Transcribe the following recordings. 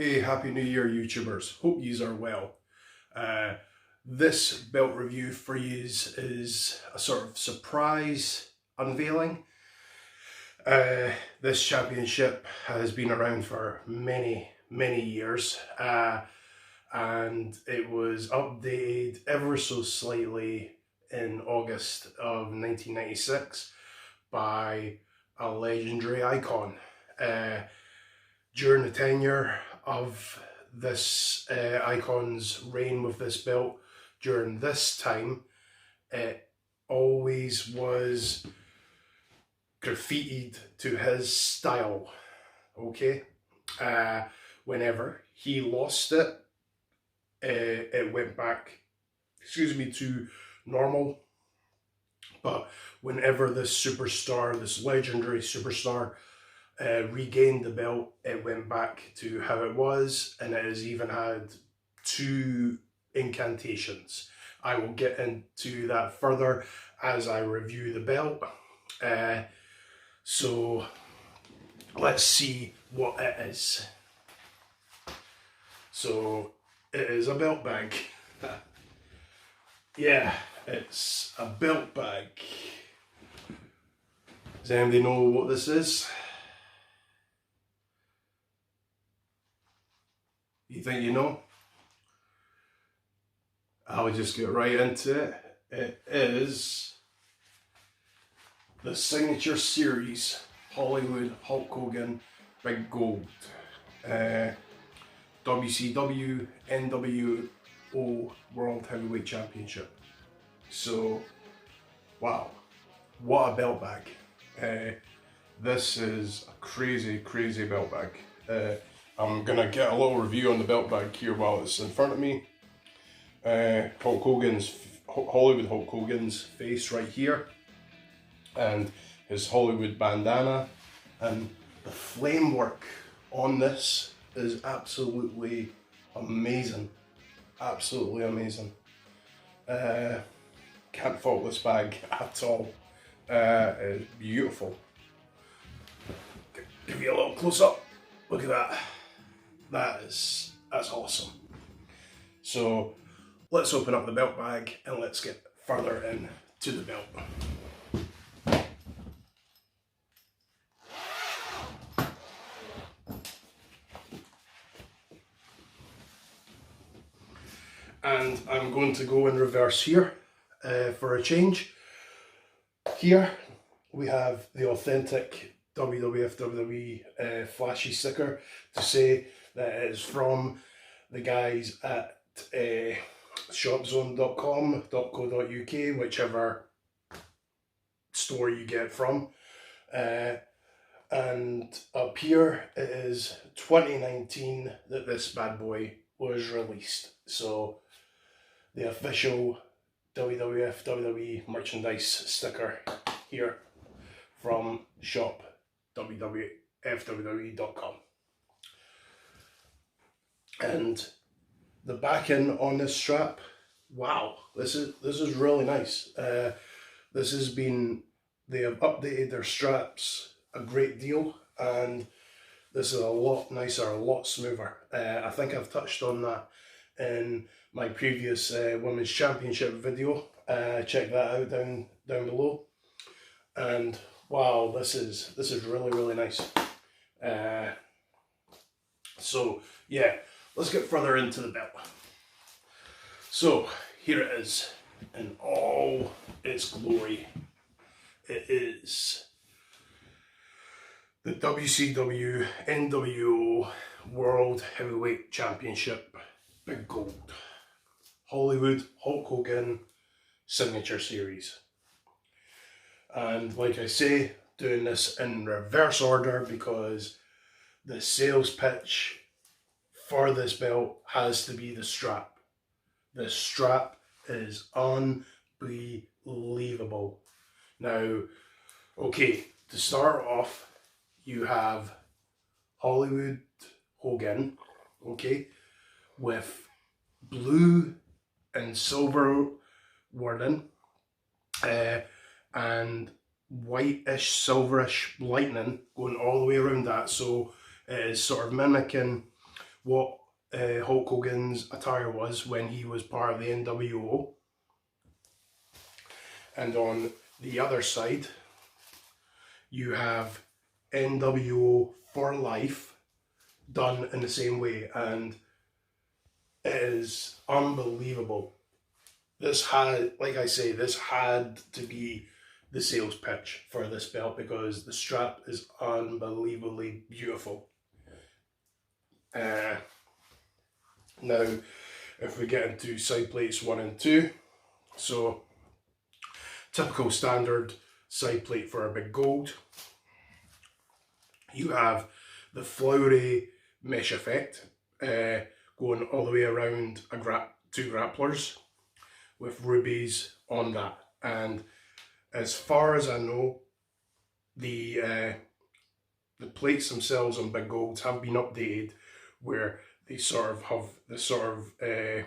Hey, Happy New Year, YouTubers. Hope yous are well. This belt review for yous is a sort of surprise unveiling. This championship has been around for many years, and it was updated ever so slightly in August of 1996 by a legendary icon. During the tenure of this icon's reign with this belt, during this time, it always was graffitied to his style, okay? Whenever he lost it, it went back, to normal. But whenever this superstar, this legendary superstar, regained the belt, it went back to how it was, and it has even had 2 incantations. I will get into that further as I review the belt. So let's see what it is. So it is a belt bag. Yeah, it's a belt bag. Does anybody know what this is? You think you know? I'll just get right into it. It is the Signature Series Hollywood Hulk Hogan Big Gold. WCW NWO World Heavyweight Championship. So, wow, what a belt bag. This is a crazy belt bag. I'm gonna get a little review on the belt bag here while it's in front of me. Hollywood Hulk Hogan's face right here, and his Hollywood bandana, and the flame work on this is absolutely amazing. Absolutely amazing. Can't fault this bag at all. It's beautiful. Give you a little close up. Look at that. That's awesome. So let's open up the belt bag and let's get further into the belt. And I'm going to go in reverse here for a change. Here we have the authentic WWF WWE flashy sticker to say that it is from the guys at shopzone.com.co.uk, whichever store you get from. And up here it is 2019 that this bad boy was released. So the official WWF WWE merchandise sticker here from shop.wwf.wwe.com. And the backing on this strap, wow, this is really nice. They have updated their straps a great deal, and this is a lot nicer, a lot smoother. I think I've touched on that in my previous Women's Championship video. Check that out down below. And wow, this is really nice. So yeah, let's get further into the belt. So here it is in all its glory. It is the WCW NWO World Heavyweight Championship Big Gold Hollywood Hulk Hogan Signature Series. And like I say, doing this in reverse order because the sales pitch for this belt has to be the strap. The strap is unbelievable. Now, okay, to start off, you have Hollywood Hogan, okay, with blue and silver wording, and whitish, silverish lightning going all the way around that. So it is sort of mimicking what Hulk Hogan's attire was when he was part of the NWO. And on the other side, you have NWO for life done in the same way, and it is unbelievable. This had, like I say, this had to be the sales pitch for this belt because the strap is unbelievably beautiful. Now, if we get into side plates 1 and 2, so typical standard side plate for a big gold. You have the flowery mesh effect going all the way around two grapplers with rubies on that. And as far as I know, the plates themselves on big golds have been updated where they sort of have the sort of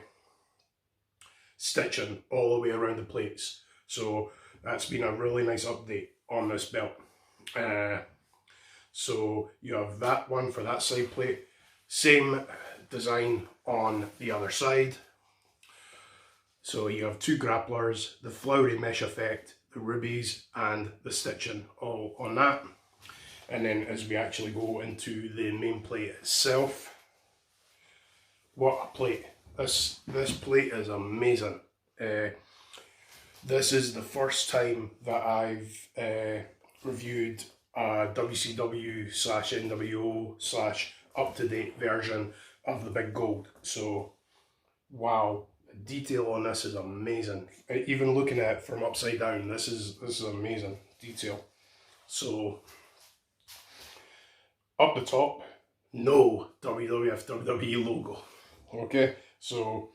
stitching all the way around the plates. So that's been a really nice update on this belt. So you have that one for that side plate. Same design on the other side. So you have two grapplers, the flowery mesh effect, the rubies and the stitching all on that. And then as we actually go into the main plate itself, what a plate. This plate is amazing. This is the first time that I've reviewed a WCW / NWO / up-to-date version of the big gold. So, wow, the detail on this is amazing. Even looking at it from upside down, this is amazing detail. So, up the top, no WWF WWE logo. Okay, so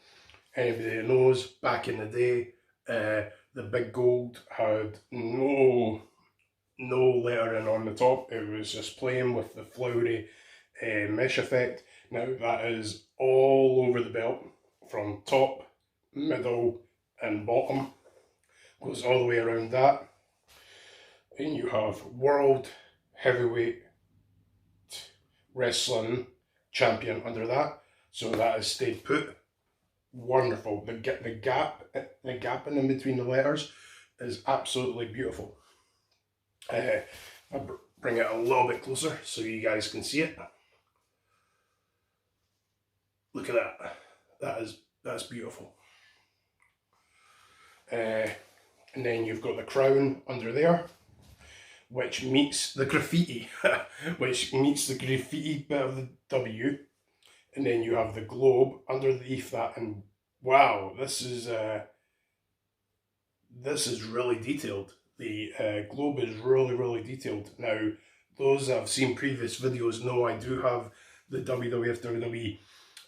anybody that knows, back in the day, the big gold had no lettering on the top. It was just plain with the flowery mesh effect. Now that is all over the belt, from top, middle and bottom. Goes all the way around that. And you have World Heavyweight Wrestling Champion under that. So that has stayed put. Wonderful. The gap in between the letters is absolutely beautiful. I'll bring it a little bit closer so you guys can see it. Look at that. That's beautiful. And then you've got the crown under there, which meets the graffiti, which meets the graffiti bit of the W. And then you have the globe underneath that, and wow, this is really detailed. The globe is really detailed. Now, those that have seen previous videos know I do have the WWF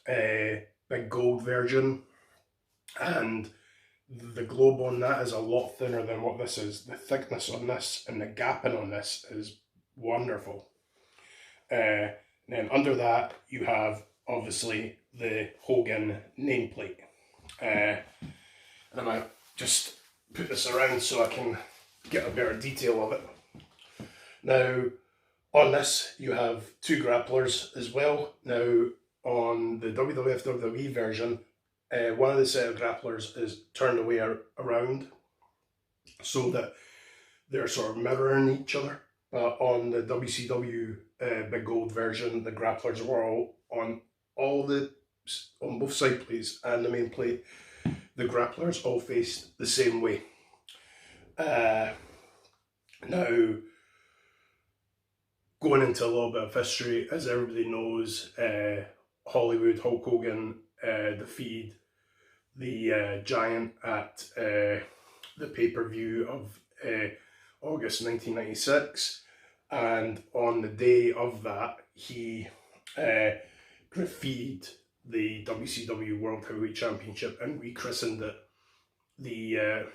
WWE big gold version, and the globe on that is a lot thinner than what this is. The thickness on this and the gapping on this is wonderful. Then under that you have obviously the Hogan nameplate. And I just put this around so I can get a better detail of it. Now on this you have two grapplers as well. Now on the WWF WWE version, one of the set of grapplers is turned away around so that they're sort of mirroring each other. But on the WCW big gold version, the grapplers were all on both side plates and the main plate. The grapplers all faced the same way. Now, going into a little bit of history, as everybody knows, Hollywood Hulk Hogan defeated the Giant at the pay-per-view of August 1996, and on the day of that he graffitied the WCW World Heavyweight Championship and rechristened it the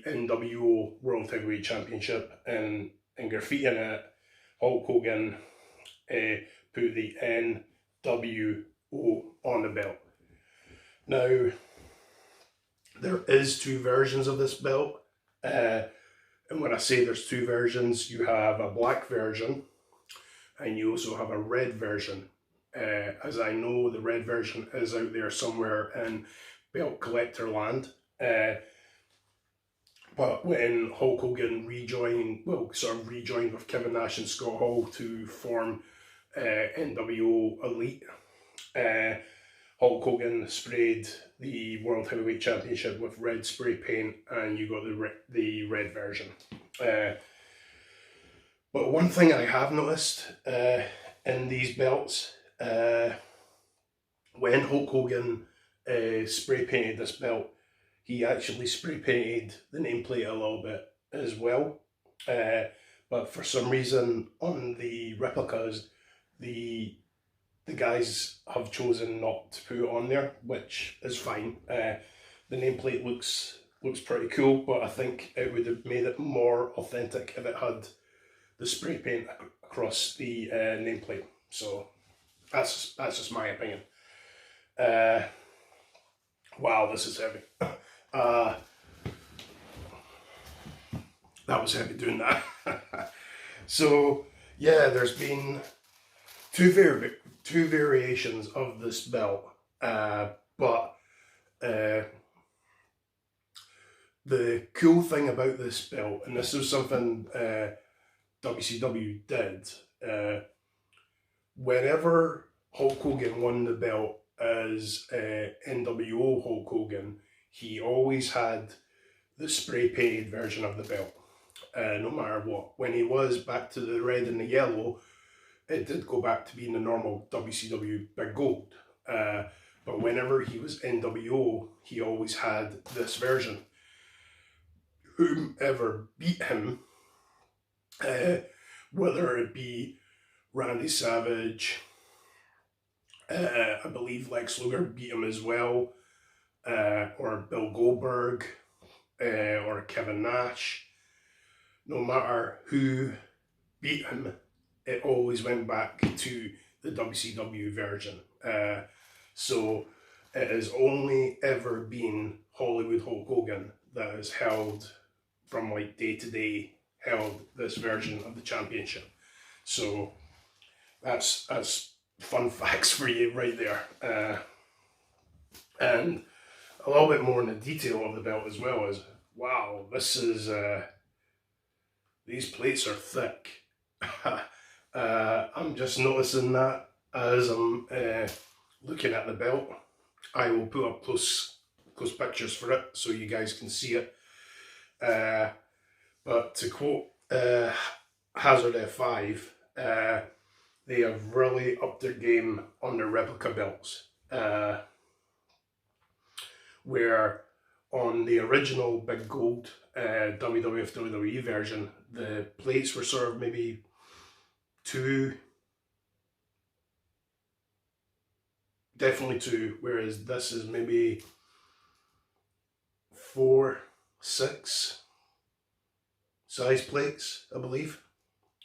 NWO World Heavyweight Championship, and graffitiing it, Hulk Hogan put the NWO on the belt. Now, there is two versions of this belt, and when I say there's two versions, you have a black version and you also have a red version. As I know, the red version is out there somewhere in belt collector land. But when Hulk Hogan rejoined with Kevin Nash and Scott Hall to form NWO Elite, Hulk Hogan sprayed the World Heavyweight Championship with red spray paint, and you got the red version. But one thing I have noticed in these belts, when Hulk Hogan spray painted this belt, he actually spray painted the nameplate a little bit as well. But for some reason on the replicas, the guys have chosen not to put it on there, which is fine. The nameplate looks pretty cool, but I think it would have made it more authentic if it had the spray paint across the nameplate. So that's just my opinion. Wow, this is heavy. That was heavy doing that. So yeah, there's been two variations of this belt, but the cool thing about this belt, and this is something WCW did, whenever Hulk Hogan won the belt as NWO Hulk Hogan, he always had the spray painted version of the belt, no matter what. When he was back to the red and the yellow, it did go back to being the normal WCW Big Gold. But whenever he was NWO, he always had this version. Whomever beat him, whether it be Randy Savage, I believe Lex Luger beat him as well, or Bill Goldberg, or Kevin Nash, no matter who beat him, it always went back to the WCW version. So it has only ever been Hollywood Hulk Hogan that has held, from like day to day, held this version of the championship. So that's fun facts for you right there. And a little bit more in the detail of the belt as well is, wow, this is, these plates are thick. I'm just noticing that as I'm looking at the belt. I will put up close pictures for it so you guys can see it. But to quote Hazard F5, they have really upped their game on their replica belts. Where on the original Big Gold WWF WWE version, the plates were sort of maybe 2, definitely 2, whereas this is maybe 4, 6 size plates, I believe.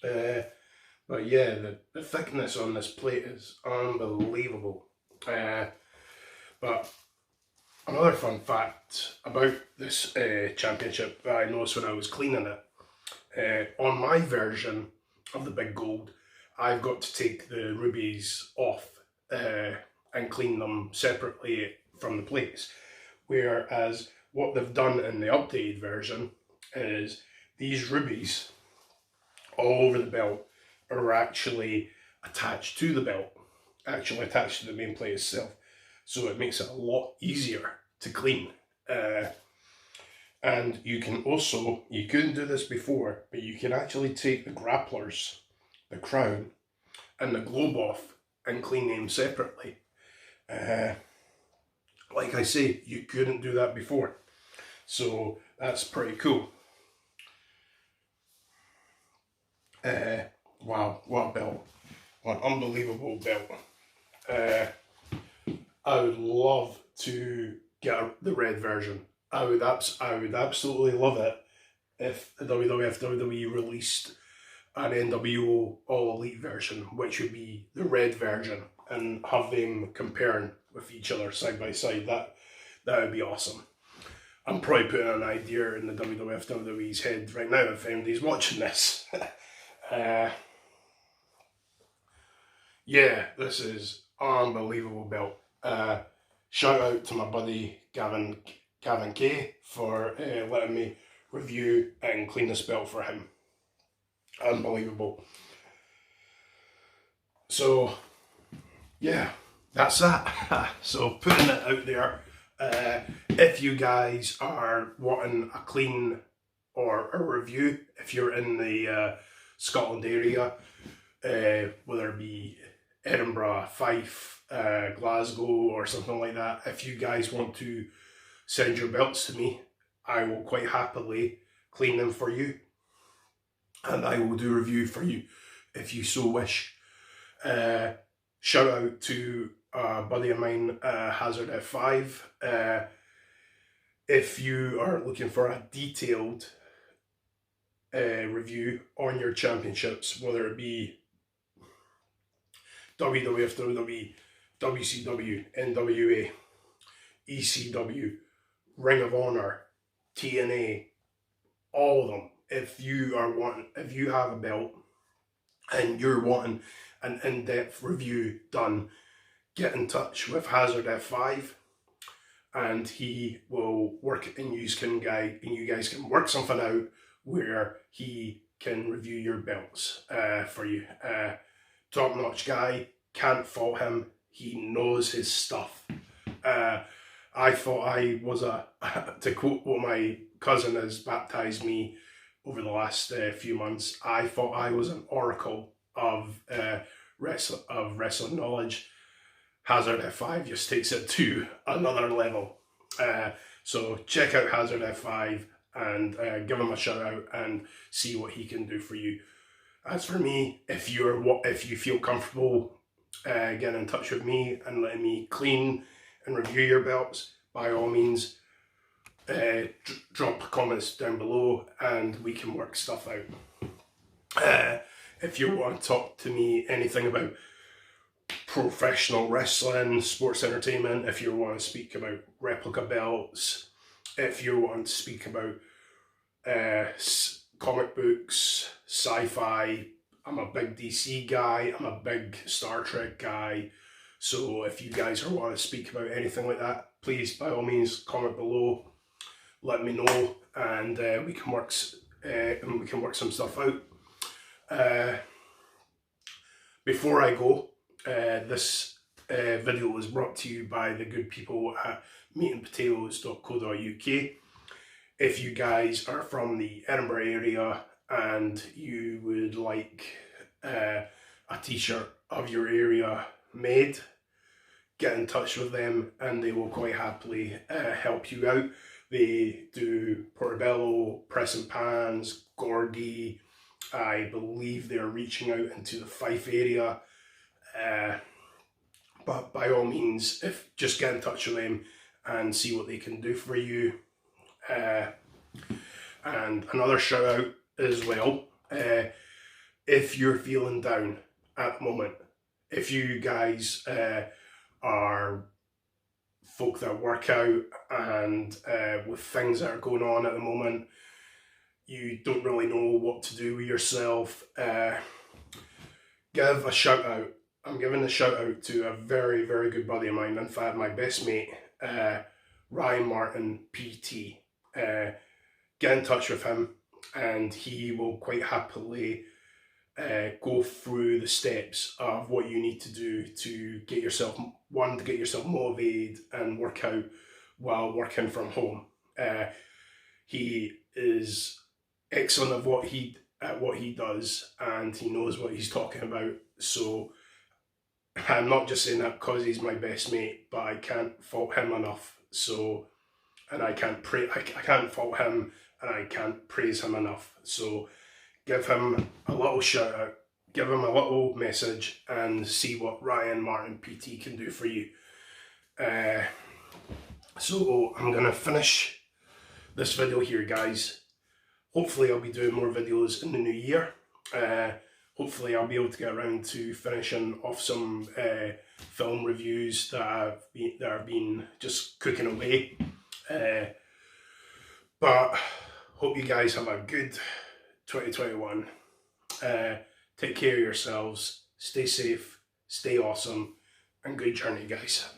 But yeah, the thickness on this plate is unbelievable. But another fun fact about this championship that I noticed when I was cleaning it, on my version of the Big Gold, I've got to take the rubies off and clean them separately from the plates. Whereas what they've done in the updated version is these rubies all over the belt are actually attached to the belt, actually attached to the main plate itself. So it makes it a lot easier to clean. And you can also, you couldn't do this before, but you can actually take the grapplers, the crown, and the globe off and clean them separately. Like I say, you couldn't do that before. So that's pretty cool. Wow, what a belt. What an unbelievable belt. I would love to get the red version. I would absolutely love it if the WWF WWE released an NWO All Elite version, which would be the red version, and have them comparing with each other side by side. That would be awesome. I'm probably putting an idea in the WWF WWE's head right now if anybody's watching this. Yeah, this is unbelievable belt. Shout out to my buddy Gavin K for letting me review and clean this belt for him. Unbelievable. So yeah, that's that. So putting it out there. If you guys are wanting a clean or a review, if you're in the Scotland area, whether it be Edinburgh, Fife, Glasgow, or something like that, if you guys want to send your belts to me, I will quite happily clean them for you, and I will do a review for you if you so wish. Shout out to a buddy of mine, Hazard F5. If you are looking for a detailed review on your championships, whether it be WWF, WWE, WCW, NWA, ECW, Ring of Honor, TNA, all of them. If you have a belt and you're wanting an in-depth review done, get in touch with Hazard F5, and he will work, and you guys can work something out where he can review your belts for you. Top-notch guy, can't fault him. He knows his stuff. I thought I was to quote what my cousin has baptized me over the last few months, I thought I was an oracle of wrestling knowledge. Hazard F5 just takes it to another level. So check out Hazard F5 and give him a shout out and see what he can do for you. As for me, if you feel comfortable getting in touch with me and letting me clean and review your belts, by all means, drop comments down below and we can work stuff out. If you want to talk to me anything about professional wrestling, sports entertainment, if you want to speak about replica belts, if you want to speak about comic books, sci-fi, I'm a big DC guy, I'm a big Star Trek guy, so if you guys want to speak about anything like that, please by all means comment below, let me know, and we can work some stuff out. Before I go, this video was brought to you by the good people at meatandpotatoes.co.uk. If you guys are from the Edinburgh area and you would like a t-shirt of your area made, get in touch with them and they will quite happily help you out. They do Portobello, Press and Pans, Gordy. I believe they're reaching out into the Fife area. But by all means, just get in touch with them and see what they can do for you. And another shout out as well, if you're feeling down at the moment, if you guys are folk that work out and with things that are going on at the moment, you don't really know what to do with yourself, give a shout out. I'm giving a shout out to a very, very good buddy of mine, in fact my best mate, Ryan Martin PT. Get in touch with him and he will quite happily go through the steps of what you need to do to get yourself motivated and work out while working from home. He is excellent at what he does, and he knows what he's talking about. So I'm not just saying that because he's my best mate, but I can't fault him enough. So, and I can't fault him, and I can't praise him enough. So give him a little shout out, give him a little message, and see what Ryan Martin PT can do for you. So I'm gonna finish this video here, guys. Hopefully I'll be doing more videos in the new year. Hopefully I'll be able to get around to finishing off some film reviews that have been just cooking away. But hope you guys have a good 2021. Take care of yourselves, stay safe, stay awesome, and good journey, guys.